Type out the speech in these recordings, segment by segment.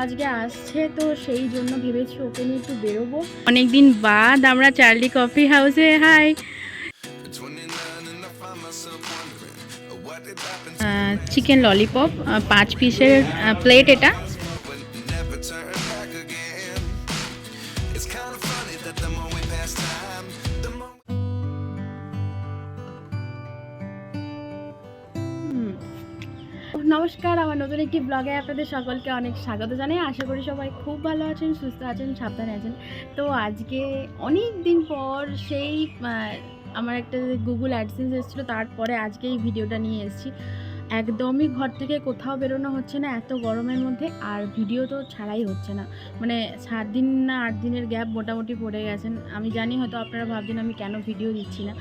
আজকে আসছে, তো সেই জন্য ভেবেছি ওকে নিয়ে একটু বেরোবো। অনেকদিন বাদ আমরা চার্লি কফি হাউসে। হাই, চিকেন ললিপপ 5 পিসের প্লেট এটা। নমস্কার, আমার নতুন একটি ব্লগে আপনাদের সকলকে অনেক স্বাগত জানাই। আশা করি সবাই খুব ভালো আছেন, সুস্থ আছেন, সাবধানে আছেন। তো আজকে অনেক দিন পর সেই আমার একটা গুগল অ্যাডসেন্স এসেছিলো, তারপরে আজকে এই ভিডিওটা নিয়ে এসেছি। একদমই ঘর থেকে কোথাও বেরোনো হচ্ছে না এত গরমের মধ্যে, আর ভিডিও তো ছাড়াই হচ্ছে না। মানে 7 দিন না 8 দিনের গ্যাপ মোটামুটি পড়ে গেছেন। আমি জানি হয়তো আপনারা ভাবছেন আমি কেন ভিডিও দিচ্ছি না।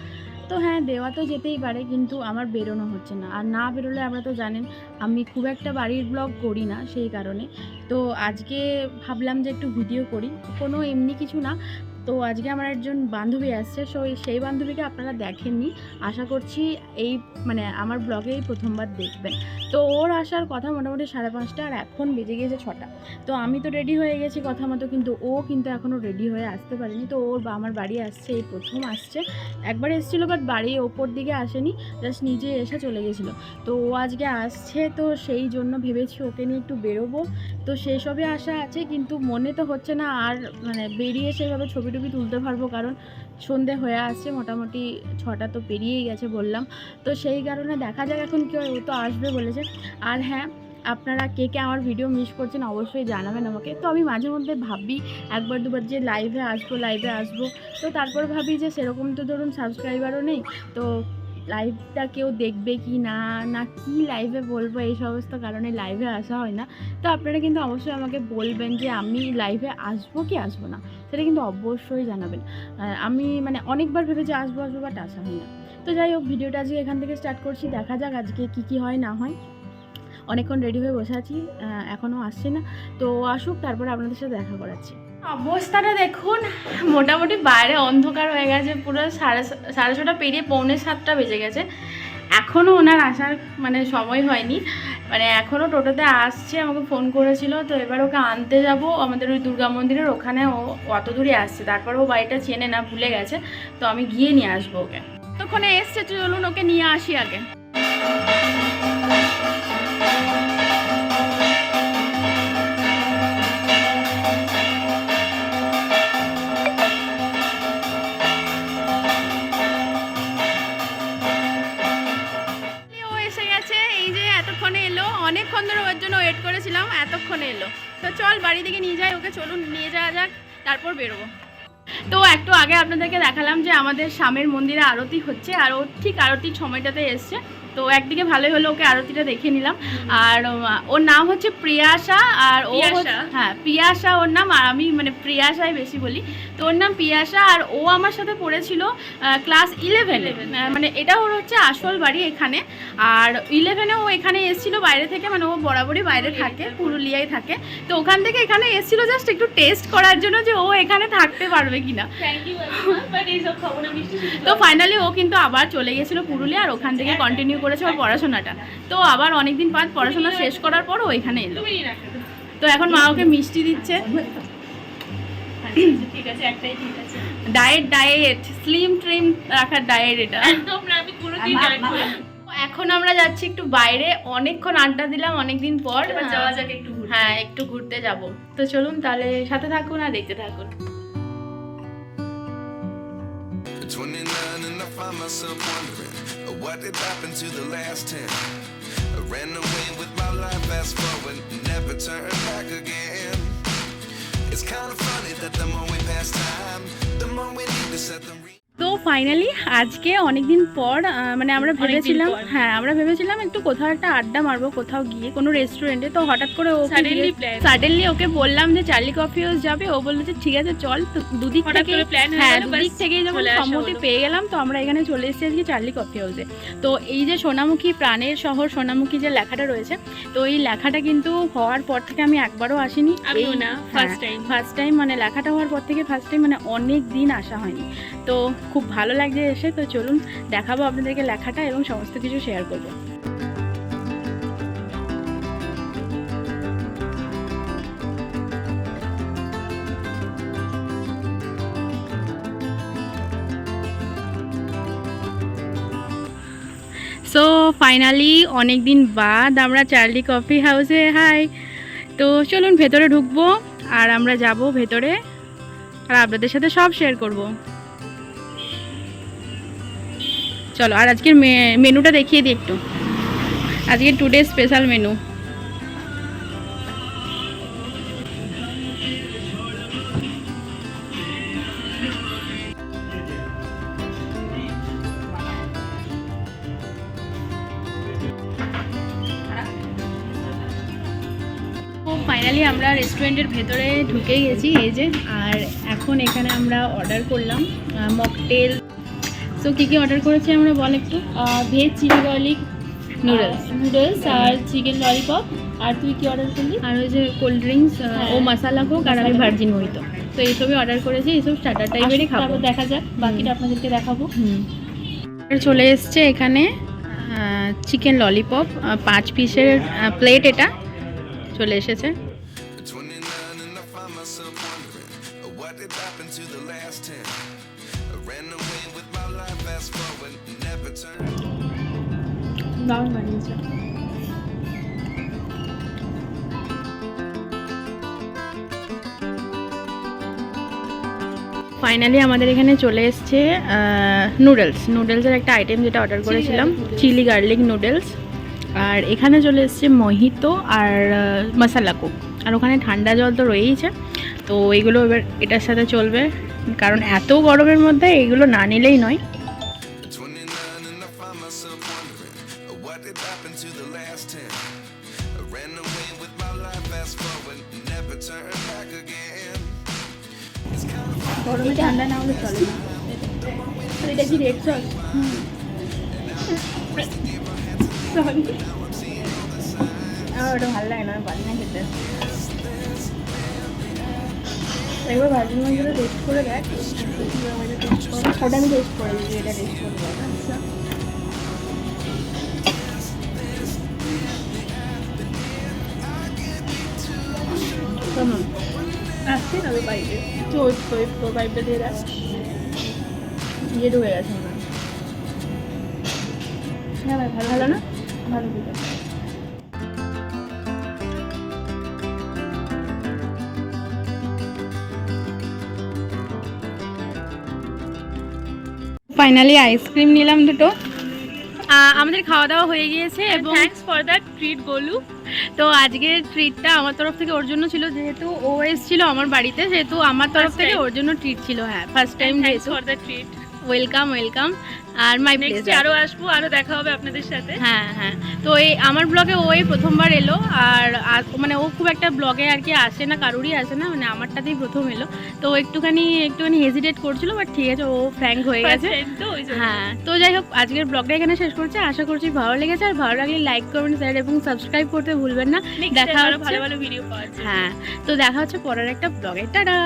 তো হ্যাঁ, দেওয়া তো যেতেই পারে, কিন্তু আমার বেরোনো হচ্ছে না। আর না বেরোলে আপনারা তো জানেন আমি খুব একটা বাড়ির ব্লগ করি না, সেই কারণে। তো আজকে ভাবলাম যে একটু ভিডিও করি, কোনো এমনি কিছু না। তো আজকে আমার একজন বান্ধবী আসছে, সেই বান্ধবীকে আপনারা দেখেননি, আশা করছি এই মানে আমার ব্লগেই প্রথমবার দেখবেন। তো ওর আসার কথা মোটামুটি 5:30, আর এখন বেজে গিয়েছে 6টা। তো আমি তো রেডি হয়ে গেছি কথা মতো, কিন্তু ও কিন্তু এখনও রেডি হয়ে আসতে পারেনি। তো ওর আমার বাড়ি আসছে, এই প্রথম আসছে। একবার এসেছিলো, বাট বাড়ির ওপর দিকে আসেনি, জাস্ট নিজে এসে চলে গেছিলো। তো ও আজকে আসছে, তো সেই জন্য ভেবেছি ওকে নিয়ে একটু বেরোবো। তো সেই সবে আশা আছে, কিন্তু মনে তো হচ্ছে না আর মানে বেরিয়ে সেভাবে ছবি টবি তুলতে পারবো, কারণ সন্ধে হয়ে আসছে, মোটামুটি 6টা তো পেরিয়েই গেছে বললাম। তো সেই কারণে দেখা যাক এখন কি হয়, ও তো আসবে বলেছে। আর হ্যাঁ, আপনারা কে কে আমার ভিডিও মিস করছেন অবশ্যই জানাবেন আমাকে। তো আমি মাঝে মধ্যে ভাবি একবার দুবার যে লাইভে আসবো, তো তারপর ভাবি যে সেরকম তো ধরুন সাবস্ক্রাইবারও নেই, তো লাইভটা কেউ দেখবে কি না, না কি লাইভে বলবো, এই সমস্ত কারণে লাইভে আসা হয় না। তো আপনারা কিন্তু অবশ্যই আমাকে বলবেন যে আমি লাইভে আসবো কি আসবো না, সেটা কিন্তু অবশ্যই জানাবেন। আমি মানে অনেকবার ভেবেছি আসবো বাট আসা হয় না। তো যাই হোক, ভিডিওটা আজকে এখান থেকে স্টার্ট করছি, দেখা যাক আজকে কি হয় না হয়। অনেকক্ষণ রেডি হয়ে বসে আছি, এখনও আসছে না। তো আসুক, তারপরে আপনাদের সাথে দেখা করাচ্ছি। অবস্থাটা দেখুন, মোটামুটি বাইরে অন্ধকার হয়ে গেছে, পুরো 6:30 পেরিয়ে 6:45 বেজে গেছে। এখনও ওনার আসার মানে সময় হয়নি, মানে এখনও টোটোতে আসছে, আমাকে ফোন করেছিল। তো এবার ওকে আনতে যাব আমাদের ওই দুর্গা মন্দিরের ওখানে। ও অত দূরে আসছে, তারপর ও বাড়িটা চেনে না, ভুলে গেছে। তো আমি গিয়ে নিয়ে আসবো ওকে। ততক্ষণে এসছে, চলুন ওকে নিয়ে আসি আগে। অনেকক্ষণ ধরে ওর জন্য ওয়েট করেছিলাম, এতক্ষণে এলো। তো চল বাড়ি থেকে নিয়ে যাই ওকে, চলুন নিয়ে যাওয়া যাক, তারপর বেরোবো। তো একটু আগে আপনাদেরকে দেখালাম যে আমাদের স্বামীর মন্দিরে আরতি হচ্ছে, আর ও ঠিক আরতির সময়টাতে এসছে। তো একদিকে ভালোই হলো, ওকে আরতিটা দেখে নিলাম। আর ওর নাম হচ্ছে প্রিয়াশা, আর ও হ্যাঁ প্রিয়াশা ওর নাম, আর আমি মানে প্রিয়াশাই বেশি বলি। তো ওর নাম প্রিয়াশা, আর ও আমার সাথে পড়েছিল ক্লাস 11-এ। মানে এটা ওর হচ্ছে আসল বাড়ি এখানে। আর 11-এ ও এখানে এসেছিলো বাইরে থেকে, মানে ও বরাবরই বাইরে থাকে, পুরুলিয়ায় থাকে। তো ওখান থেকে এখানে এসেছিলো জাস্ট একটু টেস্ট করার জন্য যে ও এখানে থাকতে পারবে কিনা। তো ফাইনালি ও কিন্তু আবার চলে গেছিলো পুরুলিয়া, আর ওখান থেকে কন্টিনিউ করেছে ওর পড়াশোনাটা। তো আবার অনেকদিন পর পড়াশোনা শেষ করার পর ও এখানে এলো। তো এখন মা ওকে মিষ্টি দিচ্ছে। ঠিক আছে, একটাই ঠিক আছে। ডায়েট স্লিম ট্রিম রাখার ডায়েট এটা একদম না, আমি পুরোদিন ডায়েট করি। এখন আমরা যাচ্ছি একটু বাইরে, অনেকক্ষণ আড্ডা দিলাম অনেকদিন পর, যাওয়া যাক একটু। হ্যাঁ, একটু ঘুরতে যাব। তো চলুন তাহলে সাথে থাকুন আর দেখতে থাকুন। Myself wondering what did happen to the last 10. I ran away with my life, fast forward, never turn back again. It's kind of funny that the more we pass time, the more we need to set them. তো finally আজকে অনেকদিন পর মানে আমরা ভেবেছিলাম একটু কোথাও একটা আড্ডা মারবো, কোথাও গিয়ে কোনো রেস্টুরেন্টে। তো হঠাৎ করে সাডেনলি ওকে বললাম যে চার্লি কফি হাউস যাবে, ও বললো যে ঠিক আছে চল। তো দুদিক থেকেই যখন সম্মতি পেয়ে গেলাম, তো আমরা এখানে চলে এসেছি আজকে চার্লি কফি হাউসে। তো এই যে সোনামুখী, প্রাণের শহর সোনামুখী যে লেখাটা রয়েছে, তো এই লেখাটা কিন্তু হওয়ার পর থেকে আমি একবারও আসিনি, ফার্স্ট টাইম মানে লেখাটা হওয়ার পর থেকে ফার্স্ট টাইম, মানে অনেক দিন আসা হয়নি। তো খুব ভালো লাগছে এসে। তো চলুন দেখাবো আপনাদেরকে লেখাটা এবং সমস্ত কিছু শেয়ার করবো। ফাইনালি অনেক দিন বাদ আমরা চার্লি কফি হাউসে হাই। তো চলুন ভেতরে ঢুকবো আর আমরা যাব ভেতরে আর আপনাদের সাথে সব শেয়ার করব। চলো, আর আজকের মেনুটা দেখিয়ে দিই একটু। আজকে টুডে স্পেশাল মেনু। ফাইনালি আমরা রেস্টুরেন্টের ভেতরে ঢুকে গেছি এই যে। আর এখন এখানে আমরা অর্ডার করলাম মকটেল। তো কী কী অর্ডার করেছি আমরা বল একটু। ভেজ চিলি গার্লিক নুডলস আর চিকেন ললিপপ। আর তুই কি অর্ডার করলি? আর ওই যে কোল্ড ড্রিঙ্কস ও মশালা কোক আর আমি ভার্জিন মোহিতো। তো এইসবই অর্ডার করেছি, এইসব স্টার্টার টাইপেরই খাবো। তারপর দেখা যাক, বাকিটা আপনাদেরকে দেখাবো। চলে এসছে এখানে চিকেন ললিপপ 5 পিসের প্লেট, এটা চলে এসেছে। দারুণ বানিয়েছে। ফাইনালি আমাদের এখানে চলে এসছে নুডলসের একটা আইটেম যেটা অর্ডার করেছিলাম, চিলি গার্লিক নুডলস। আর এখানে চলে এসছে মোহিতো আর মশালা কোক। আর ওখানে ঠান্ডা জল তো রয়েইছে, তো এইগুলো এবার এটার সাথে চলবে, কারণ এত গরমের মধ্যে এইগুলো না নিলেই নয়। গরমে ঠান্ডা না হলে চলে না। এটা কি রেড সস? আমার ওটা ভালো লাগে না, আমি পারি না খেতে। একবার ভাজি মাছগুলো টেস্ট করে দেখ। ওটা আমি টেস্ট করে দিই, এটা টেস্ট করে দেখ। আচ্ছা, কেমন আসছে না তো পাইপে? তোর পাইপটা দিয়ে দেখ। ইয়ে ঢুকে গেছে আমার। হ্যাঁ ভাই, ভালো ভালো না? ভালো দিতে। ফাইনালি আইসক্রিম নিলাম দুটো। আমাদের খাওয়া দাওয়া হয়ে গিয়েছে এবং thanks for that treat Golu. তো আজকের ট্রিটটা আমার তরফ থেকে ওর জন্য ছিল, যেহেতু ও এসেছিল আমার বাড়িতে, সেহেতু আমার তরফ থেকে ওর জন্য ট্রিট ছিল। হ্যাঁ, first time. Thanks for that treat. Welcome আর মাই নেক্সট প্লেজার। আরো আসবো, আরো দেখা হবে আপনাদের সাথে। হ্যাঁ, তো এই আমার ব্লগে ওই প্রথমবার এলো। আর মানে ও খুব একটা ব্লগে আর কি আসে না, কারোরই আসে না, মানে আমারটাতেই প্রথম এলো। তো একটুখানি হেজিটেট করছিল, বাট ঠিক আছে, ও ফ্র্যাঙ্ক হয়ে গেছে। হ্যাঁ, তো যাই হোক, আজকের ব্লগটা এখানে শেষ করছি। আশা করছি ভালো লেগেছে। আর ভালো লাগলে লাইক কমেন্ট শেয়ার এবং সাবস্ক্রাইব করতে ভুলবেন না। দেখা হচ্ছে ভালো ভালো ভিডিও পাওয়া যায়। হ্যাঁ, তো দেখা হচ্ছে পরের একটা ব্লগে। টাটা।